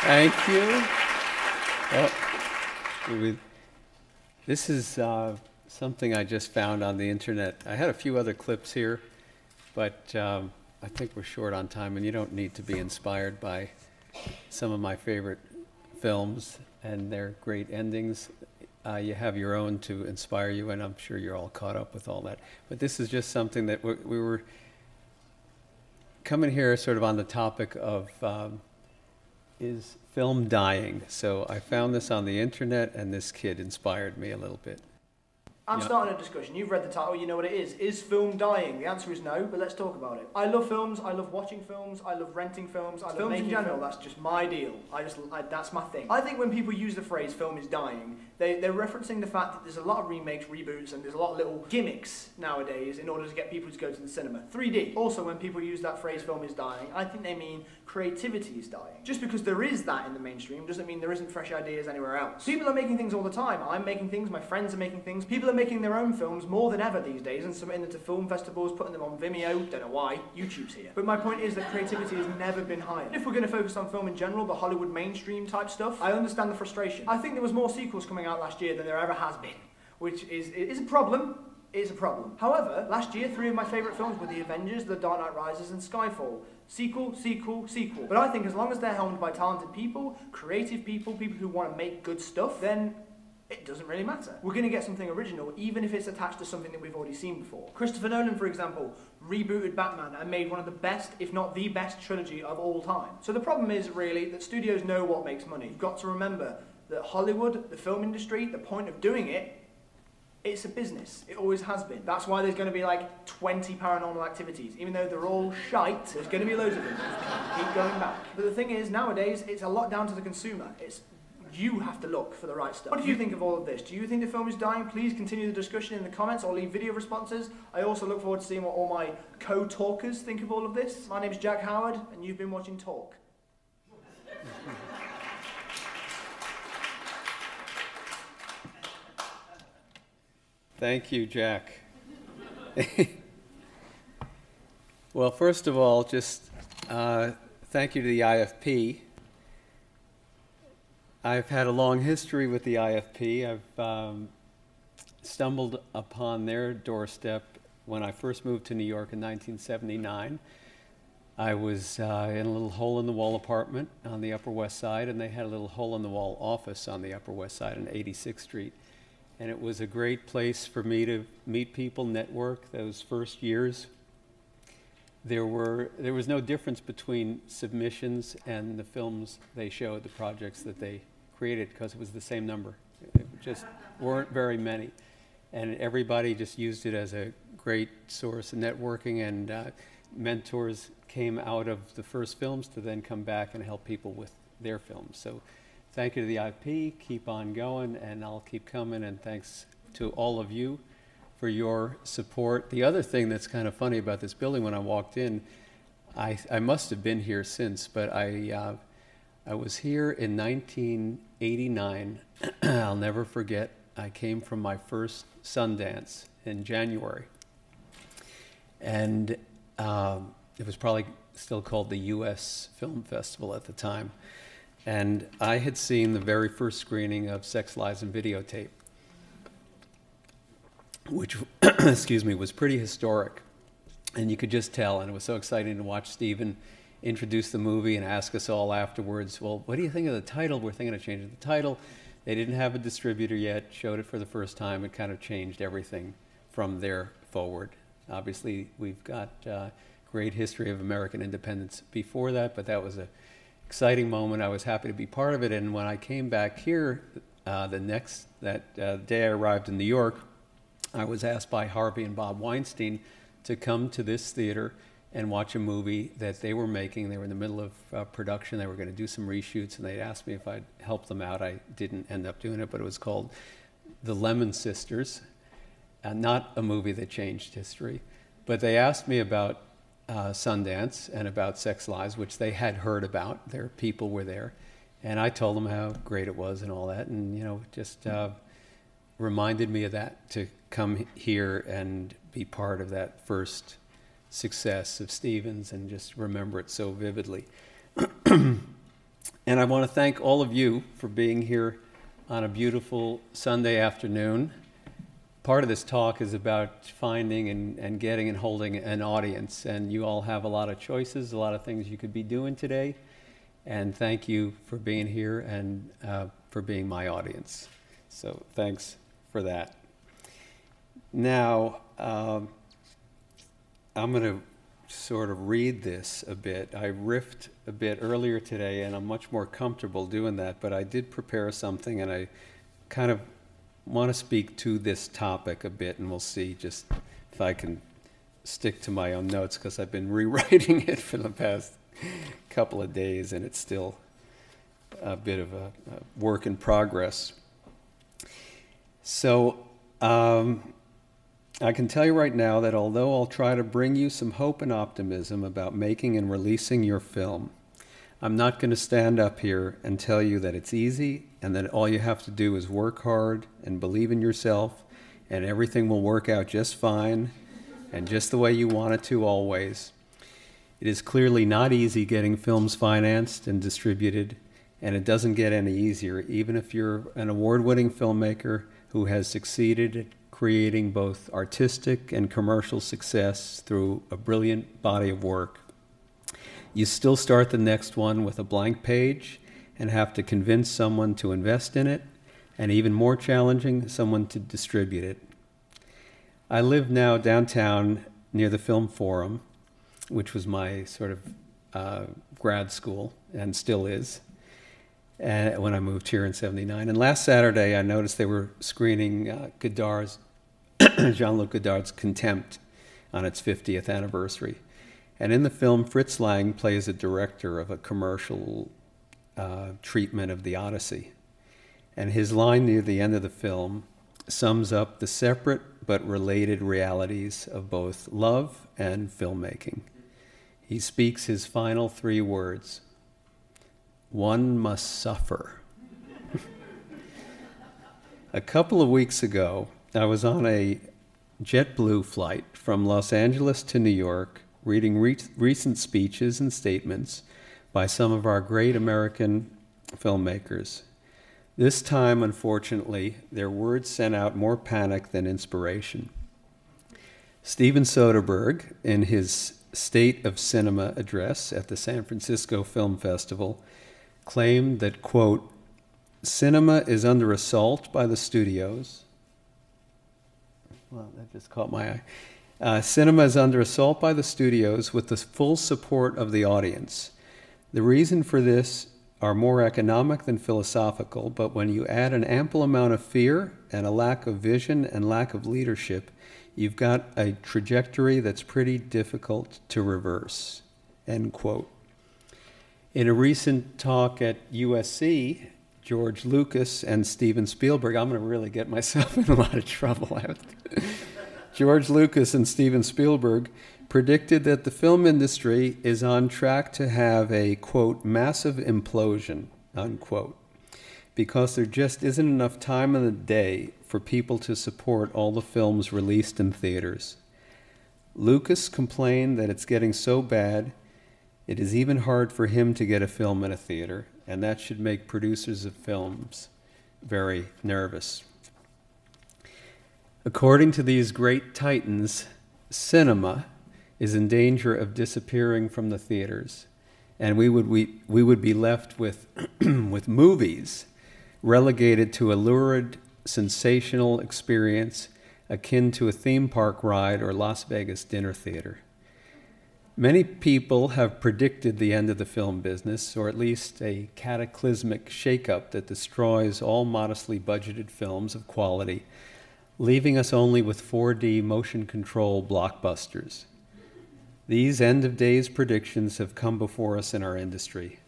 Thank you. This is something I just found on the internet. I had a few other clips here, but I think we're short on time, and you don't need to be inspired by some of my favorite films and their great endings. You have your own to inspire you, and I'm sure you're all caught up with all that. But this is just something that we were coming here sort of on the topic of is film dying? So I found this on the internet, and this kid inspired me a little bit. I'm starting a discussion. You've read the title, you know what it is. Is film dying? The answer is no, but let's talk about it. I love films, I love watching films, I love renting films, I love films in general. That's just my deal. That's my thing. I think when people use the phrase film is dying, they're referencing the fact that there's a lot of remakes, reboots, and there's a lot of little gimmicks nowadays in order to get people to go to the cinema. 3D. Also, when people use that phrase film is dying, I think they mean creativity is dying. Just because there is that in the mainstream doesn't mean there isn't fresh ideas anywhere else. People are making things all the time. I'm making things, my friends are making things. People are making their own films more than ever these days and submitting them to film festivals, putting them on Vimeo, don't know why, YouTube's here. But my point is that creativity has never been higher. If we're going to focus on film in general, the Hollywood mainstream type stuff, I understand the frustration. I think there was more sequels coming out last year than there ever has been, which is a problem. It's a problem. However, last year, 3 of my favourite films were The Avengers, The Dark Knight Rises, and Skyfall. Sequel, sequel, sequel. But I think as long as they're helmed by talented people, creative people, people who want to make good stuff, then it doesn't really matter. We're going to get something original, even if it's attached to something that we've already seen before. Christopher Nolan, for example, rebooted Batman and made one of the best, if not the best, trilogy of all time. So the problem is, really, that studios know what makes money. You've got to remember that Hollywood, the film industry, the point of doing it, it's a business. It always has been. That's why there's going to be like 20 paranormal activities. Even though they're all shite, there's going to be loads of them. Just keep going back. But the thing is, nowadays, it's a lot down to the consumer. You have to look for the right stuff. What do you think of all of this? Do you think the film is dying? Please continue the discussion in the comments or leave video responses. I also look forward to seeing what all my co-talkers think of all of this. My name is Jack Howard, and you've been watching Talk. Thank you, Jack. Well, first of all, just thank you to the IFP. I've had a long history with the IFP. I've stumbled upon their doorstep when I first moved to New York in 1979. I was in a little hole-in-the-wall apartment on the Upper West Side, and they had a little hole-in-the-wall office on the Upper West Side on 86th Street. And it was a great place for me to meet people, network. Those first years, there was no difference between submissions and the films they showed, the projects that they created, because it was the same number. There just weren't very many. And everybody just used it as a great source of networking, and mentors came out of the first films to then come back and help people with their films. So thank you to the IP, keep on going, and I'll keep coming, and thanks to all of you for your support. The other thing that's kind of funny about this building, when I walked in, I must have been here since, but I was here in 1989. I'll never forget, I came from my first Sundance in January, and it was probably still called the US Film Festival at the time. And I had seen the very first screening of Sex, Lies, and Videotape, which, excuse me, was pretty historic. And you could just tell, and it was so exciting to watch Stephen introduce the movie and ask us all afterwards, well, what do you think of the title? We're thinking of changing the title. They didn't have a distributor yet, showed it for the first time. It kind of changed everything from there forward. Obviously, we've got great history of American independence before that, but that was a exciting moment. I was happy to be part of it, and when I came back here that day I arrived in New York, I was asked by Harvey and Bob Weinstein to come to this theater and watch a movie that they were making. They were in the middle of production. They were going to do some reshoots, and they asked me if I'd help them out. I didn't end up doing it, but it was called The Lemon Sisters, not a movie that changed history. But they asked me about Sundance and about Sex Lies, which they had heard about. Their people were there, and I told them how great it was and all that, and just reminded me of that, to come here and be part of that first success of Stevens and just remember it so vividly. And I want to thank all of you for being here on a beautiful Sunday afternoon. Part of this talk is about finding and getting and holding an audience, and you all have a lot of choices, a lot of things you could be doing today. And thank you for being here and for being my audience. So thanks for that. Now, I'm going to sort of read this a bit. I riffed a bit earlier today, and I'm much more comfortable doing that, but I did prepare something, and I kind of want to speak to this topic a bit, and we'll see just if I can stick to my own notes, because I've been rewriting it for the past couple of days, and it's still a bit of a work in progress. So, I can tell you right now that although I'll try to bring you some hope and optimism about making and releasing your film, I'm not going to stand up here and tell you that it's easy and that all you have to do is work hard and believe in yourself and everything will work out just fine and just the way you want it to always. It is clearly not easy getting films financed and distributed, and it doesn't get any easier, even if you're an award-winning filmmaker who has succeeded at creating both artistic and commercial success through a brilliant body of work. You still start the next one with a blank page and have to convince someone to invest in it, and even more challenging, someone to distribute it. I live now downtown near the Film Forum, which was my sort of grad school and still is, when I moved here in '79. And last Saturday, I noticed they were screening Godard's Jean-Luc Godard's Contempt on its 50th anniversary. And in the film, Fritz Lang plays a director of a commercial treatment of the Odyssey. And his line near the end of the film sums up the separate but related realities of both love and filmmaking. He speaks his final 3 words: "One must suffer." A couple of weeks ago, I was on a JetBlue flight from Los Angeles to New York, reading recent speeches and statements by some of our great American filmmakers. This time, unfortunately, their words sent out more panic than inspiration. Steven Soderbergh, in his State of Cinema address at the San Francisco Film Festival, claimed that, quote, "Cinema is under assault by the studios." Well, that just caught my eye. Cinema is under assault by the studios with the full support of the audience. The reason for this are more economic than philosophical, but when you add an ample amount of fear and a lack of vision and lack of leadership, you've got a trajectory that's pretty difficult to reverse, end quote. In a recent talk at USC, George Lucas and Steven Spielberg, I'm going to really get myself in a lot of trouble. George Lucas and Steven Spielberg predicted that the film industry is on track to have a, quote, "massive implosion," unquote, because there just isn't enough time in the day for people to support all the films released in theaters. Lucas complained that it's getting so bad it is even hard for him to get a film in a theater, and that should make producers of films very nervous. According to these great titans, cinema is in danger of disappearing from the theaters, and we would be left with, with movies relegated to a lurid, sensational experience akin to a theme park ride or Las Vegas dinner theater. Many people have predicted the end of the film business, or at least a cataclysmic shakeup that destroys all modestly budgeted films of quality, leaving us only with 4D motion control blockbusters. These end-of-days predictions have come before us in our industry.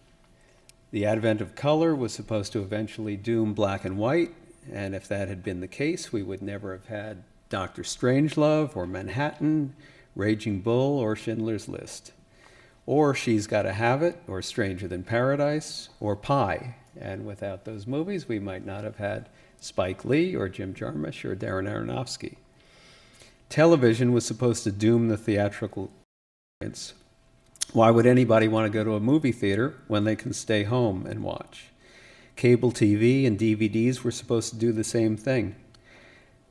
The advent of color was supposed to eventually doom black and white, and if that had been the case, we would never have had Dr. Strangelove or Manhattan, Raging Bull, or Schindler's List. Or She's Gotta Have It, or Stranger Than Paradise, or Pi. And without those movies, we might not have had Spike Lee, or Jim Jarmusch, or Darren Aronofsky. Television was supposed to doom the theatrical experience. Why would anybody want to go to a movie theater when they can stay home and watch? Cable TV and DVDs were supposed to do the same thing.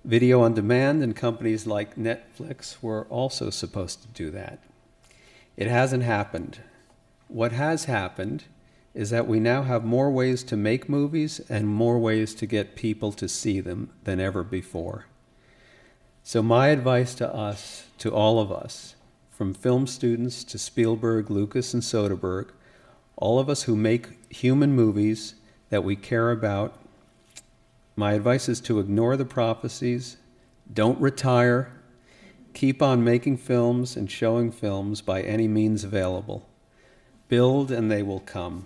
Video on demand and companies like Netflix were also supposed to do that. It hasn't happened. What has happened is that we now have more ways to make movies and more ways to get people to see them than ever before. So my advice to us, to all of us, from film students to Spielberg, Lucas, and Soderbergh, all of us who make human movies that we care about, my advice is to ignore the prophecies, don't retire, keep on making films and showing films by any means available. Build and they will come.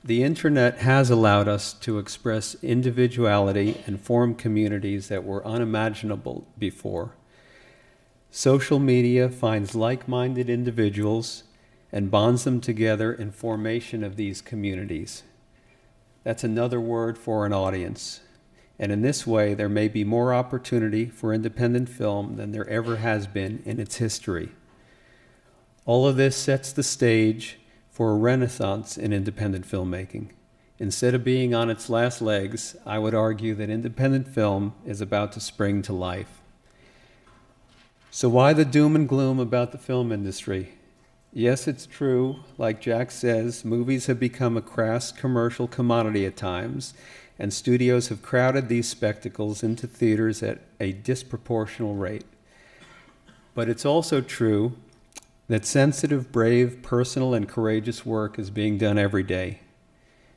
The internet has allowed us to express individuality and form communities that were unimaginable before. Social media finds like-minded individuals and bonds them together in formation of these communities. That's another word for an audience. And in this way, there may be more opportunity for independent film than there ever has been in its history. All of this sets the stage for a renaissance in independent filmmaking. Instead of being on its last legs, I would argue that independent film is about to spring to life. So why the doom and gloom about the film industry? Yes, it's true, like Jack says, movies have become a crass commercial commodity at times, and studios have crowded these spectacles into theaters at a disproportional rate. But it's also true that sensitive, brave, personal, and courageous work is being done every day.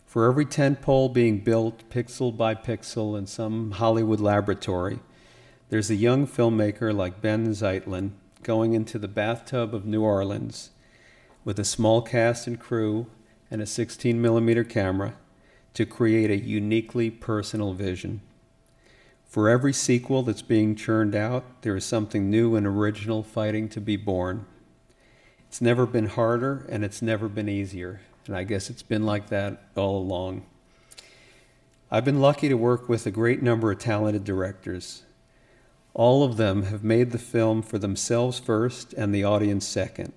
For every tentpole being built pixel by pixel in some Hollywood laboratory, there's a young filmmaker like Ben Zeitlin going into the bathtub of New Orleans with a small cast and crew and a 16mm camera to create a uniquely personal vision. For every sequel that's being churned out, there is something new and original fighting to be born. It's never been harder, and it's never been easier. And I guess it's been like that all along. I've been lucky to work with a great number of talented directors. All of them have made the film for themselves first and the audience second.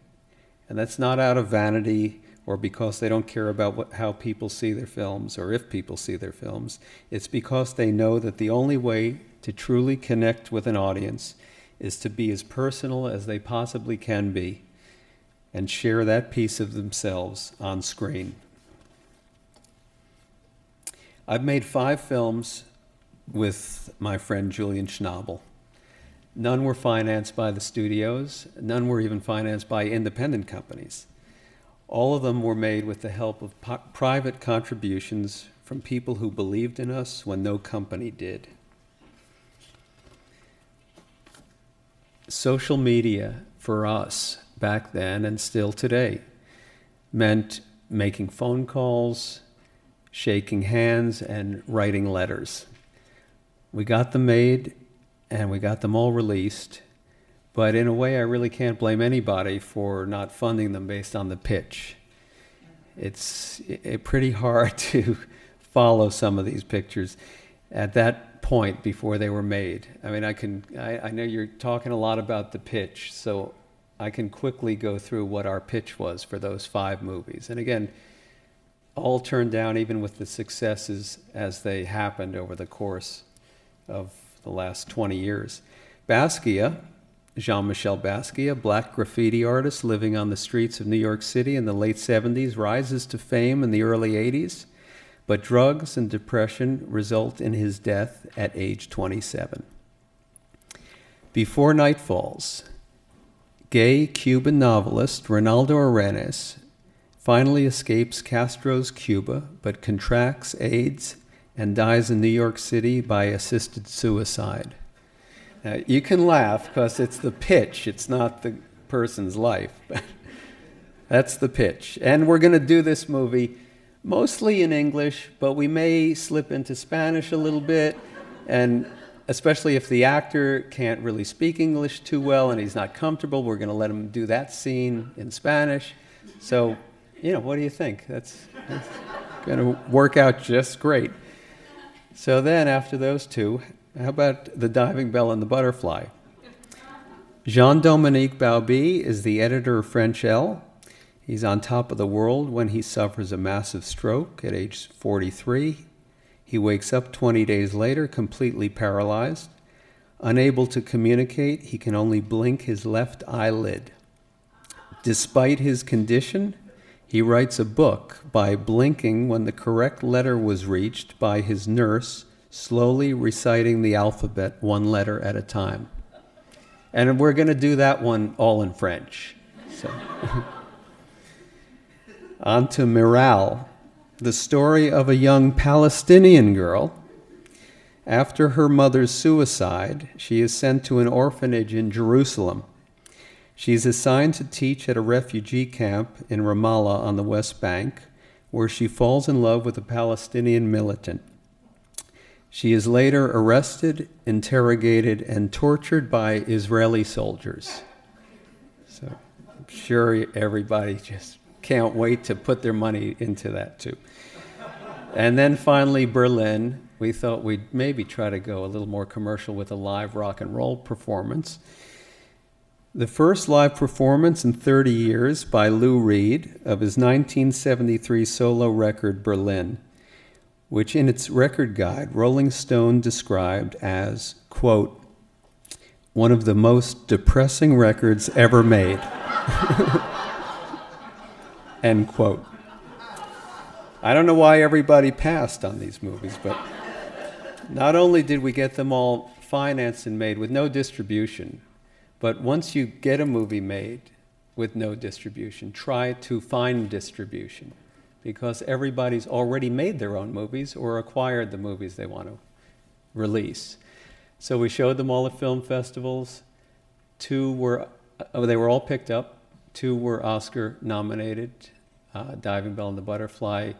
And that's not out of vanity or because they don't care about how people see their films or if people see their films. It's because they know that the only way to truly connect with an audience is to be as personal as they possibly can be and share that piece of themselves on screen. I've made 5 films with my friend Julian Schnabel. None were financed by the studios. None were even financed by independent companies. All of them were made with the help of private contributions from people who believed in us when no company did. Social media for us back then and still today meant making phone calls, shaking hands, and writing letters. We got them made and we got them all released, but in a way I really can't blame anybody for not funding them based on the pitch. It's pretty hard to follow some of these pictures at that point before they were made. I mean, I know you're talking a lot about the pitch, so I can quickly go through what our pitch was for those 5 movies. And again, all turned down even with the successes as they happened over the course of the last 20 years. Basquiat, Jean-Michel Basquiat, black graffiti artist living on the streets of New York City in the late 70s, rises to fame in the early 80s, but drugs and depression result in his death at age 27. Before Night Falls, gay Cuban novelist Ronaldo Arenas finally escapes Castro's Cuba, but contracts AIDS and dies in New York City by assisted suicide. Now, you can laugh because it's the pitch, it's not the person's life. That's the pitch. And we're going to do this movie mostly in English, but we may slip into Spanish a little bit, and especially if the actor can't really speak English too well and he's not comfortable, we're going to let him do that scene in Spanish. So, you know, what do you think? That's going to work out just great. So then, after those two, how about The Diving Bell and the Butterfly? Jean-Dominique Bauby is the editor of French Elle. He's on top of the world when he suffers a massive stroke at age 43. He wakes up 20 days later completely paralyzed. Unable to communicate, he can only blink his left eyelid. Despite his condition, he writes a book by blinking when the correct letter was reached by his nurse, slowly reciting the alphabet one letter at a time. And we're going to do that one all in French. So. On to Miral, the story of a young Palestinian girl. After her mother's suicide, she is sent to an orphanage in Jerusalem. She is assigned to teach at a refugee camp in Ramallah on the West Bank, where she falls in love with a Palestinian militant. She is later arrested, interrogated, and tortured by Israeli soldiers. So I'm sure everybody just can't wait to put their money into that too. And then finally Berlin. We thought we'd maybe try to go a little more commercial with a live rock and roll performance. The first live performance in 30 years by Lou Reed of his 1973 solo record, Berlin, which in its record guide, Rolling Stone described as, quote, one of the most depressing records ever made, end quote. I don't know why everybody passed on these movies, but not only did we get them all financed and made with no distribution, but once you get a movie made with no distribution, try to find distribution, because everybody's already made their own movies or acquired the movies they want to release. So we showed them all at film festivals. They were all picked up. 2 were Oscar nominated. Diving Bell and the Butterfly,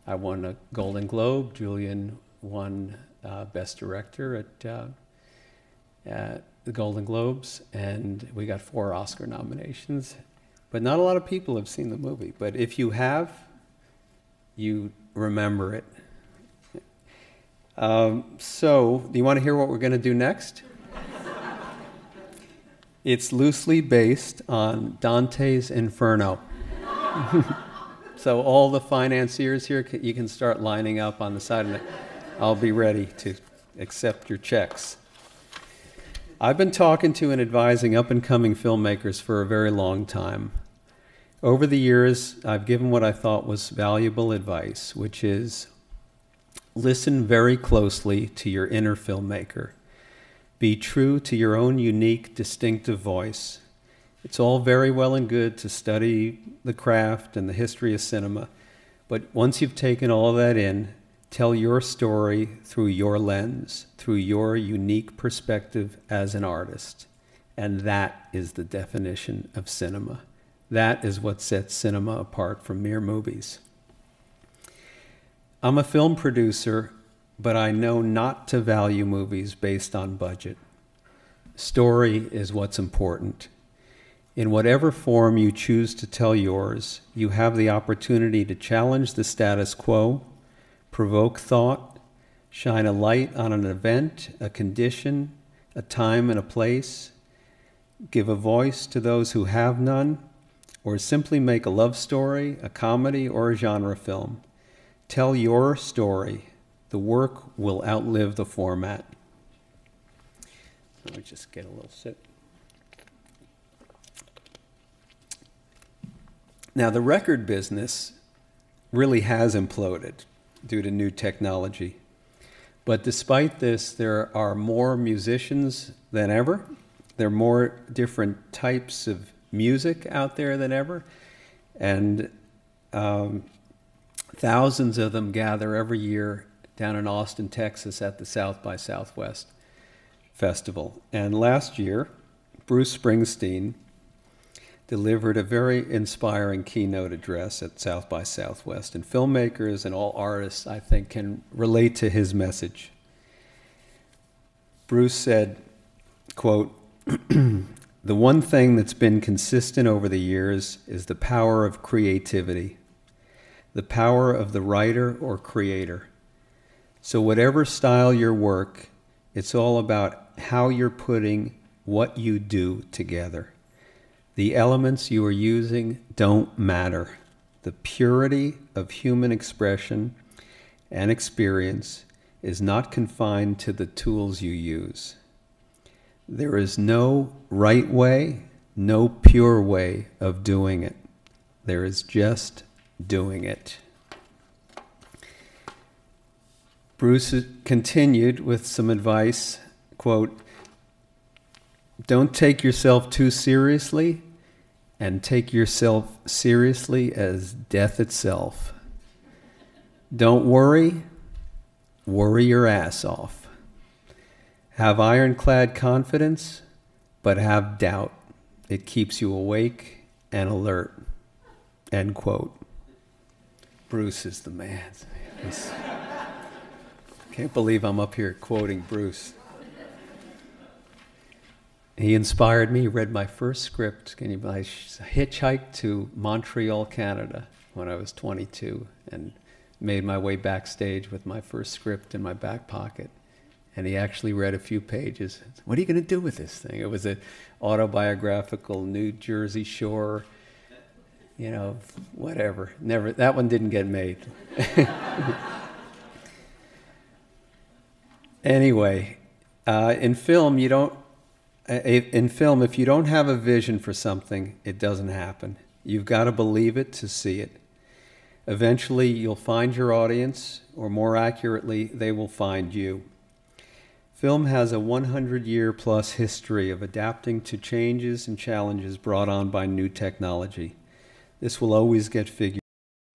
I won a Golden Globe. Julian won Best Director at the Golden Globes, and we got 4 Oscar nominations. But not a lot of people have seen the movie. But if you have, you remember it. So, do you want to hear what we're going to do next? It's loosely based on Dante's Inferno. So all the financiers here, you can start lining up on the side, and I'll be ready to accept your checks. I've been talking to and advising up-and-coming filmmakers for a very long time. Over the years, I've given what I thought was valuable advice, which is listen very closely to your inner filmmaker. Be true to your own unique, distinctive voice. It's all very well and good to study the craft and the history of cinema, but once you've taken all of that in, tell your story through your lens, through your unique perspective as an artist. And that is the definition of cinema. That is what sets cinema apart from mere movies. I'm a film producer, but I know not to value movies based on budget. Story is what's important. In whatever form you choose to tell yours, you have the opportunity to challenge the status quo, provoke thought, shine a light on an event, a condition, a time and a place, give a voice to those who have none, or simply make a love story, a comedy, or a genre film. Tell your story. The work will outlive the format. Let me just get a little sip. Now, the record business really has imploded due to new technology. But despite this, there are more musicians than ever. There are more different types of music out there than ever. And thousands of them gather every year down in Austin, Texas at the South by Southwest Festival. And last year, Bruce Springsteen delivered a very inspiring keynote address at South by Southwest. And filmmakers and all artists, I think, can relate to his message. Bruce said, quote, "The one thing that's been consistent over the years is the power of creativity, the power of the writer or creator. So whatever style your work, it's all about how you're putting what you do together. The elements you are using don't matter. The purity of human expression and experience is not confined to the tools you use. There is no right way, no pure way of doing it. There is just doing it. Bruce continued with some advice, quote, "Don't take yourself too seriously, and take yourself seriously as death itself. Don't worry, worry your ass off. Have ironclad confidence, but have doubt. It keeps you awake and alert." End quote. Bruce is the man. Can't believe I'm up here quoting Bruce. He inspired me. He read my first script. I hitchhiked to Montreal, Canada when I was 22 and made my way backstage with my first script in my back pocket. And he actually read a few pages. "What are you going to do with this thing?" It was an autobiographical New Jersey Shore, whatever. Never, that one didn't get made. Anyway, in film, if you don't have a vision for something, it doesn't happen. You've got to believe it to see it. Eventually, you'll find your audience, or more accurately, they will find you. Film has a 100-year-plus history of adapting to changes and challenges brought on by new technology. This will always get figured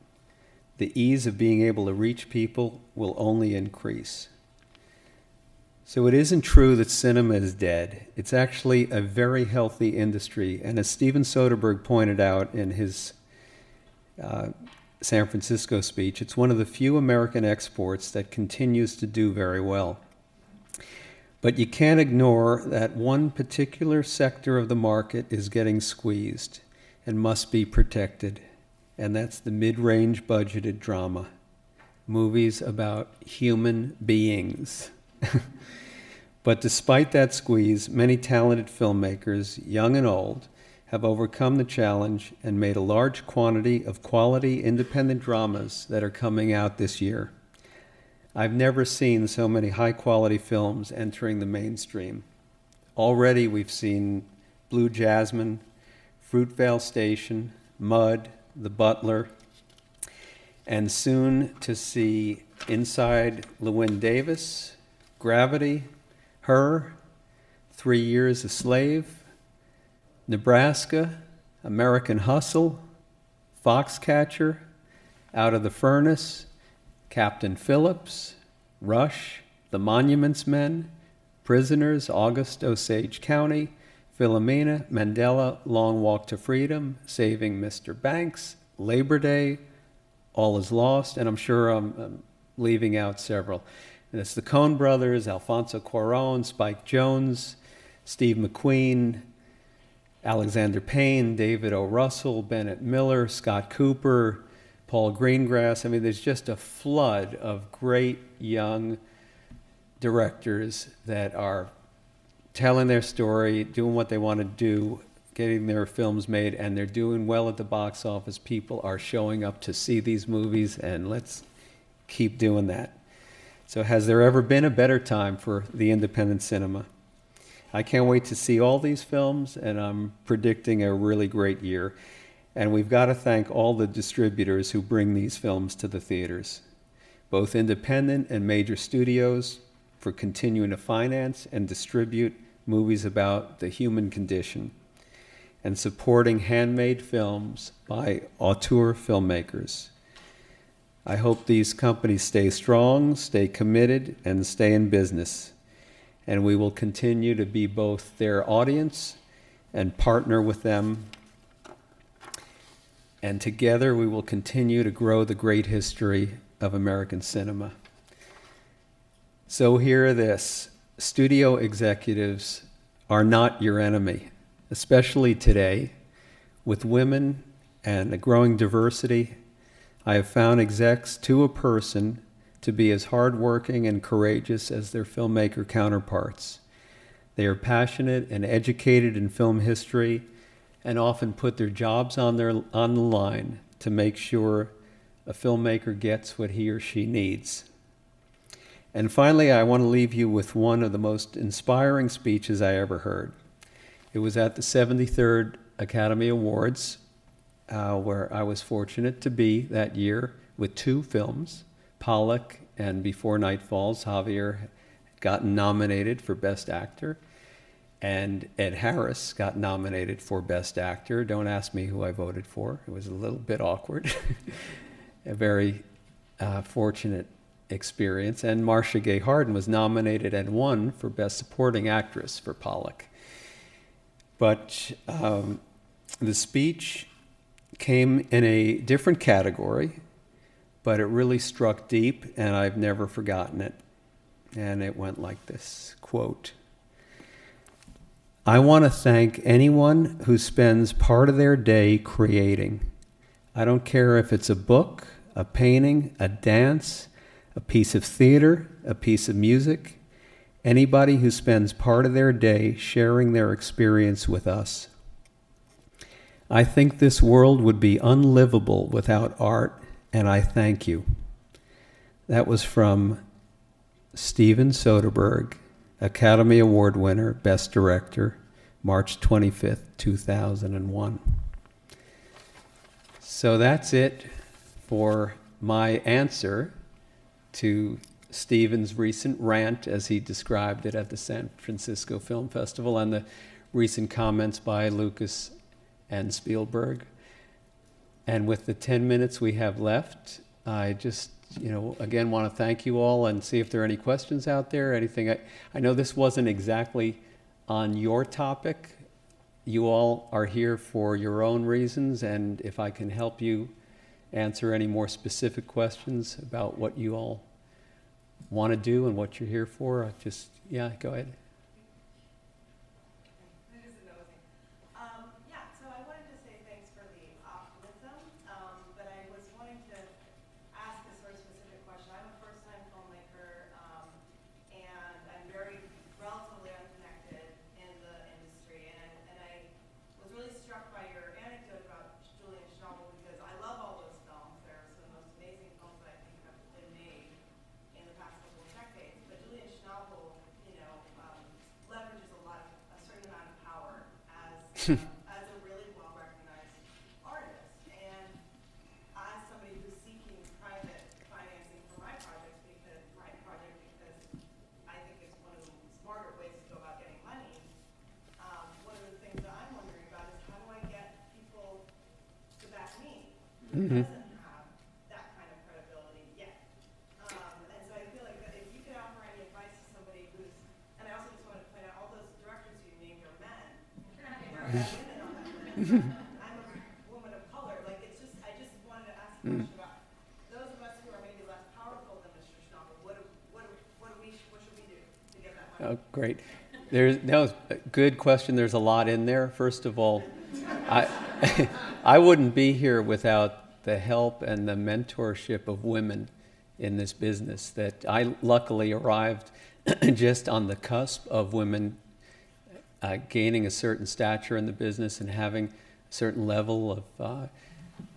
out. The ease of being able to reach people will only increase. So it isn't true that cinema is dead. It's actually a very healthy industry. And as Steven Soderbergh pointed out in his San Francisco speech, it's one of the few American exports that continues to do very well. But you can't ignore that one particular sector of the market is getting squeezed and must be protected. And that's the mid-range budgeted drama. Movies about human beings. But despite that squeeze, many talented filmmakers, young and old, have overcome the challenge and made a large quantity of quality independent dramas that are coming out this year. I've never seen so many high-quality films entering the mainstream. Already we've seen Blue Jasmine, Fruitvale Station, Mud, The Butler, and soon to see Inside Llewyn Davis, Gravity, Her, 3 Years a Slave, Nebraska, American Hustle, Foxcatcher, Out of the Furnace, Captain Phillips, Rush, The Monuments Men, Prisoners, August Osage County, Philomena, Mandela, Long Walk to Freedom, Saving Mr. Banks, Labor Day, All is Lost, and I'm sure I'm leaving out several. And it's the Coen brothers, Alfonso Cuarón, Spike Jonze, Steve McQueen, Alexander Payne, David O. Russell, Bennett Miller, Scott Cooper, Paul Greengrass. I mean, there's just a flood of great young directors that are telling their story, doing what they want to do, getting their films made, and they're doing well at the box office. People are showing up to see these movies, and let's keep doing that. So has there ever been a better time for the independent cinema? I can't wait to see all these films, and I'm predicting a really great year. And we've got to thank all the distributors who bring these films to the theaters, both independent and major studios, for continuing to finance and distribute movies about the human condition, and supporting handmade films by auteur filmmakers. I hope these companies stay strong, stay committed, and stay in business. And we will continue to be both their audience and partner with them. And together we will continue to grow the great history of American cinema. So hear this: studio executives are not your enemy, especially today. With women and a growing diversity, I have found execs to a person to be as hardworking and courageous as their filmmaker counterparts. They are passionate and educated in film history and often put their jobs on the line to make sure a filmmaker gets what he or she needs. And finally, I want to leave you with one of the most inspiring speeches I ever heard. It was at the 73rd Academy Awards, where I was fortunate to be that year with 2 films, Pollock and Before Night Falls. Javier had gotten nominated for Best Actor, and Ed Harris got nominated for Best Actor. Don't ask me who I voted for. It was a little bit awkward. A very fortunate experience. And Marcia Gay Harden was nominated and won for Best Supporting Actress for Pollock. But the speech came in a different category, but it really struck deep, and I've never forgotten it. And it went like this, quote, "I want to thank anyone who spends part of their day creating. I don't care if it's a book, a painting, a dance, a piece of theater, a piece of music, anybody who spends part of their day sharing their experience with us. I think this world would be unlivable without art, and I thank you." That was from Steven Soderbergh, Academy Award winner, Best Director, March 25th, 2001. So that's it for my answer to Steven's recent rant, as he described it at the San Francisco Film Festival, and the recent comments by Lucas and Spielberg. And with the 10 minutes we have left, I just, again, want to thank you all and see if there are any questions out there, anything. I know this wasn't exactly on your topic. You all are here for your own reasons, and if I can help you answer any more specific questions about what you all want to do and what you're here for, yeah, go ahead. As a really well-recognized artist, and as somebody who's seeking private financing for my project because I think it's one of the smarter ways to go about getting money. One of the things that I'm wondering about is how do I get people to back me who doesn't have that kind of credibility yet? And so I feel like that if you could offer any advice to somebody who's, and I also just want to point out all those directors you named are men. Women on that list. I'm a woman of color. Like, it's just, I just wanted to ask a question about those of us who are maybe less powerful than Mr. Schnabel. What should we do to get that money? Oh, great. No, good question. There's a lot in there. First of all, I wouldn't be here without the help and the mentorship of women in this business. That I luckily arrived just on the cusp of women gaining a certain stature in the business and having a certain level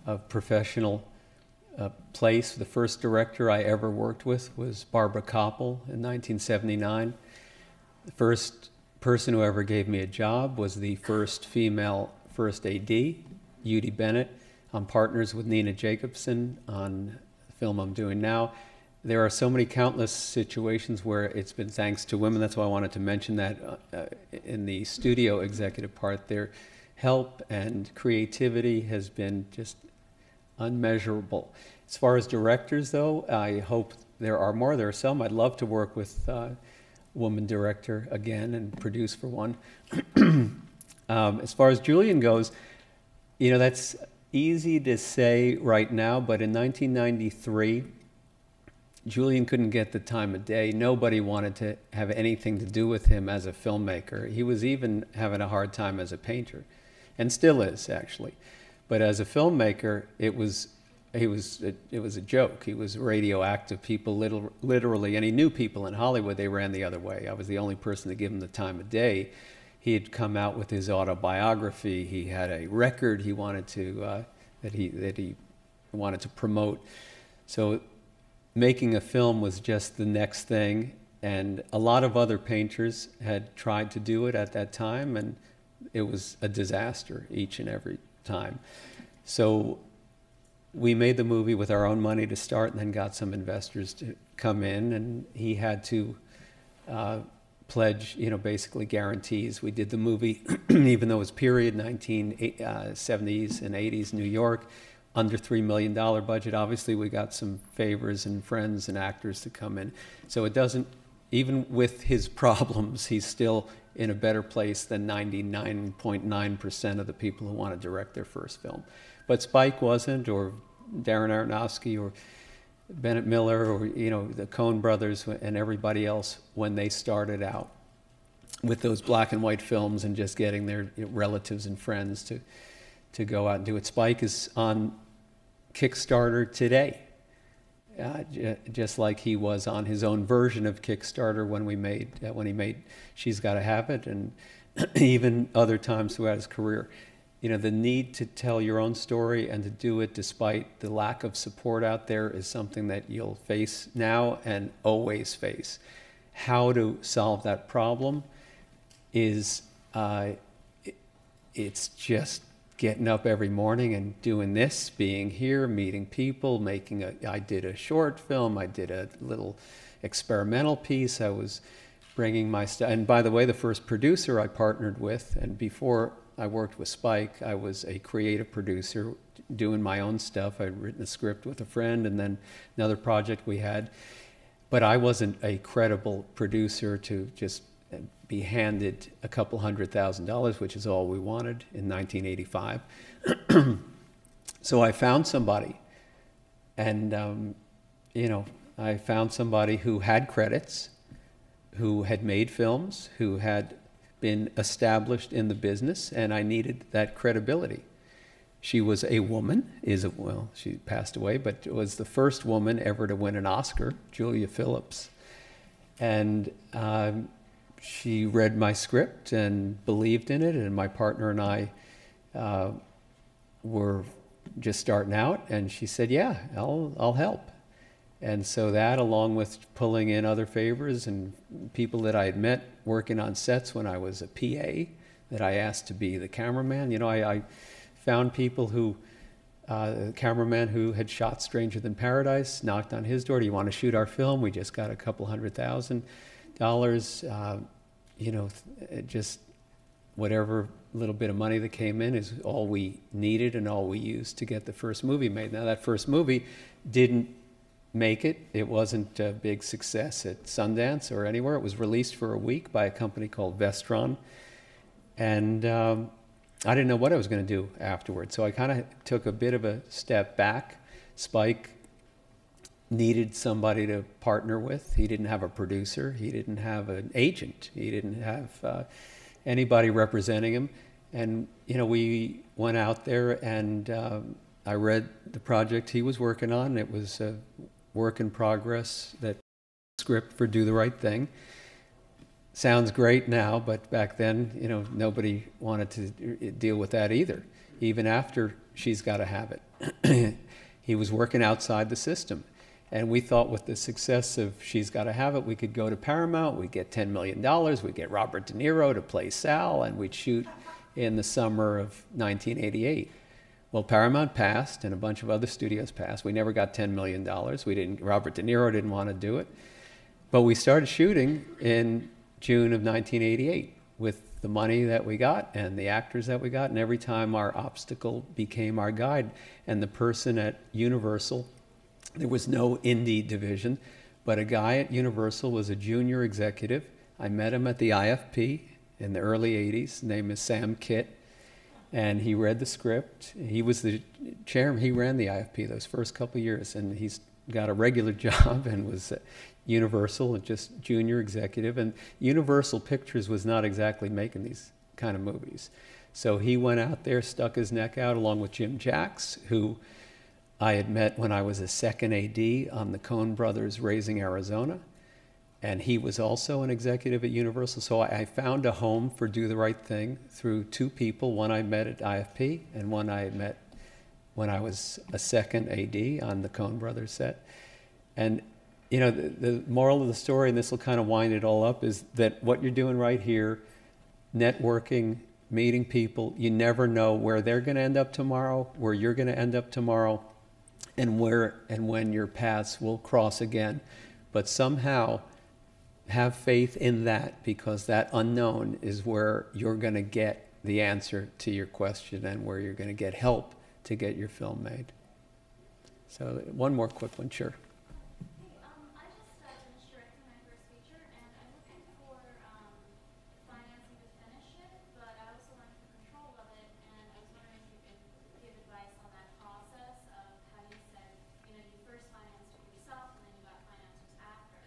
of professional place. The first director I ever worked with was Barbara Koppel in 1979. The first person who ever gave me a job was the first female first AD, Judy Bennett. I'm partners with Nina Jacobson on the film I'm doing now. There are so many countless situations where it's been thanks to women. That's why I wanted to mention that in the studio executive part. Their help and creativity has been just unmeasurable. As far as directors, though, I hope there are more. There are some. I'd love to work with a woman director again and produce for one. As far as Julian goes, that's easy to say right now, but in 1993, Julian couldn't get the time of day. Nobody wanted to have anything to do with him as a filmmaker. He was even having a hard time as a painter, and still is, actually. But as a filmmaker, it was it was a joke. He was radioactive. People literally, and he knew people in Hollywood, they ran the other way. I was the only person to give him the time of day. He had come out with his autobiography. He had a record he wanted to, that he wanted to promote. So making a film was just the next thing. And a lot of other painters had tried to do it at that time, and it was a disaster each and every time. So we made the movie with our own money to start, and then got some investors to come in, and he had to pledge, basically guarantees. We did the movie, even though it was period 1970s and 80s New York, under $3 million budget. Obviously, we got some favors and friends and actors to come in. So it doesn't, even with his problems, he's still in a better place than 99.9% of the people who want to direct their first film. But Spike wasn't, or Darren Aronofsky, or Bennett Miller, or the Coen brothers and everybody else, when they started out with those black and white films and just getting their relatives and friends to go out and do it. Spike is on Kickstarter today, just like he was on his own version of Kickstarter when he made She's Gotta Have It, and even other times throughout his career. The need to tell your own story and to do it despite the lack of support out there is something that you'll face now and always face. How to solve that problem is, it's just getting up every morning and doing this, being here, meeting people, I did a short film, I did a little experimental piece, I was bringing my stuff. And by the way, the first producer I partnered with, and before I worked with Spike, I was a creative producer doing my own stuff. I'd written a script with a friend, and then another project we had. But I wasn't a credible producer to just be handed a couple $100,000, which is all we wanted in 1985. So I found somebody, and I found somebody who had credits, who had made films, who had been established in the business, and I needed that credibility. She was a woman, she passed away, but was the first woman ever to win an Oscar, Julia Phillips. And she read my script and believed in it, and my partner and I were just starting out, and she said, yeah, I'll help. And so that, along with pulling in other favors and people that I had met working on sets when I was a PA, that I asked to be the cameraman. I found people who, the cameraman who had shot Stranger Than Paradise, knocked on his door, do you want to shoot our film? We just got a couple $100,000. Just whatever little bit of money that came in is all we needed and all we used to get the first movie made. Now, that first movie didn't make it. It wasn't a big success at Sundance or anywhere. It was released for a week by a company called Vestron. And I didn't know what I was going to do afterwards. So I kind of took a bit of a step back. Spike needed somebody to partner with. He didn't have a producer. He didn't have an agent. He didn't have anybody representing him. And, we went out there, and I read the project he was working on. It was a work in progress, that script for Do the Right Thing. Sounds great now, but back then, nobody wanted to deal with that either. Even after She's Gotta Have It. He was working outside the system. And we thought with the success of She's Gotta Have It, we could go to Paramount, we'd get $10 million, we'd get Robert De Niro to play Sal, and we'd shoot in the summer of 1988. Well, Paramount passed, and a bunch of other studios passed. We never got $10 million. Robert De Niro didn't want to do it. But we started shooting in June of 1988 with the money that we got and the actors that we got, and every time our obstacle became our guide. And the person at Universal, there was no indie division, but a guy at Universal was a junior executive. I met him at the IFP in the early 80s. His name is Sam Kitt. And he read the script. He was the chairman. He ran the IFP those first couple of years, and he's got a regular job and was at Universal, just junior executive. And Universal Pictures was not exactly making these kind of movies. So he went out there, stuck his neck out along with Jim Jacks, who I had met when I was a second AD on the Coen Brothers Raising Arizona, and he was also an executive at Universal. So I found a home for Do the Right Thing through two people, one I met at IFP and one I met when I was a second AD on the Coen Brothers set. And you know, the moral of the story, and this will kind of wind it all up, is that what you're doing right here, networking, meeting people, you never know where they're going to end up tomorrow, where you're going to end up tomorrow, and where and when your paths will cross again. But somehow have faith in that, because that unknown is where you're going to get the answer to your question and where you're going to get help to get your film made. So one more quick one, sure. I just finished directing my first feature, and I'm looking for financing to finish it, but I also want the control of it, and I was wondering if you could give advice on that process of how you said, you know, you first financed it yourself, and then you got financiers after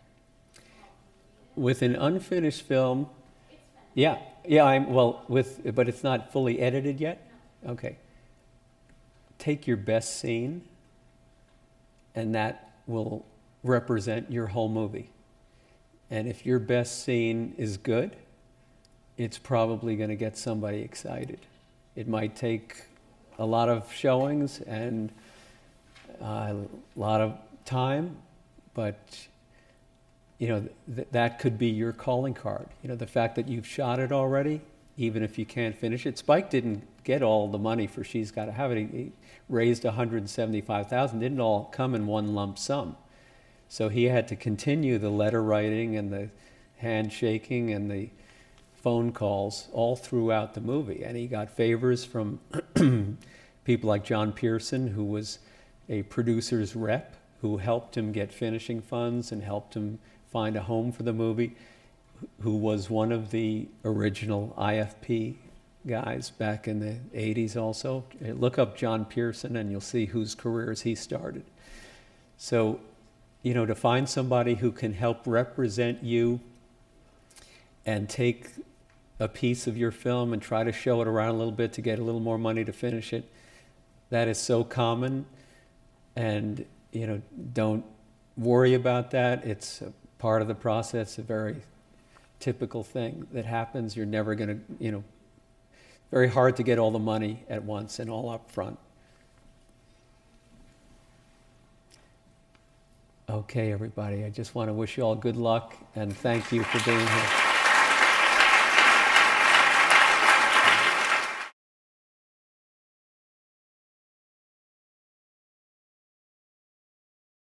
to help complete it. With an unfinished film, It's finished. but it's not fully edited yet? No. Okay. Take your best scene, and that will represent your whole movie. And if your best scene is good, it's probably going to get somebody excited. It might take a lot of showings and a lot of time, but you know, that could be your calling card. You know, the fact that you've shot it already, even if you can't finish it. Spike didn't get all the money for She's Gotta Have It. He raised $175,000, didn't all come in one lump sum. So he had to continue the letter writing and the handshaking and the phone calls all throughout the movie. And he got favors from people like John Pearson, who was a producer's rep, who helped him get finishing funds and helped him find a home for the movie, who was one of the original IFP guys back in the 80s also. Look up John Pearson and you'll see whose careers he started. So, you know, to find somebody who can help represent you and take a piece of your film and try to show it around a little bit to get a little more money to finish it, that is so common. And, you know, don't worry about that. It's a part of the process, a very typical thing that happens. You're never going to, you know, very hard to get all the money at once and all up front. Okay, everybody, I just want to wish you all good luck and thank you for being here.